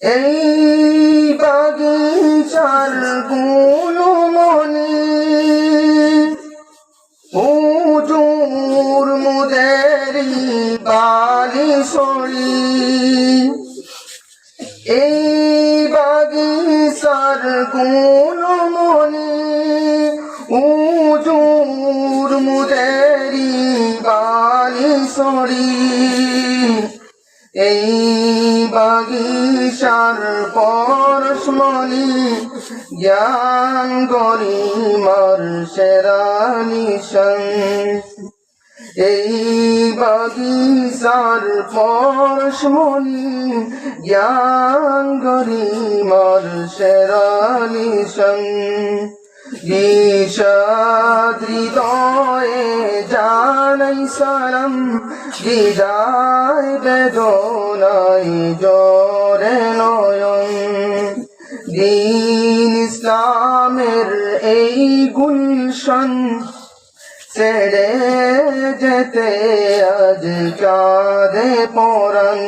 এই বাগিচার গুণমণি হুজুর মুদেরি বালিশরি, এই বাগিচার গুণমণি হুজুর মুদেরি বালিশরি, এই বাগিচার পরশমণি জ্ঞান গরিমার সেরা নিশান, এই বাগিচার পরশমণি জ্ঞান গরিমার সেরা নিশান। বিষাদ হৃদয়ে জানাই সালাম, বিদায় বেদনায় জরে নয়ন, দ্বীন ইসলামের এই গুলশান ছেড়ে যেতে আজ কাঁদে পরাণ।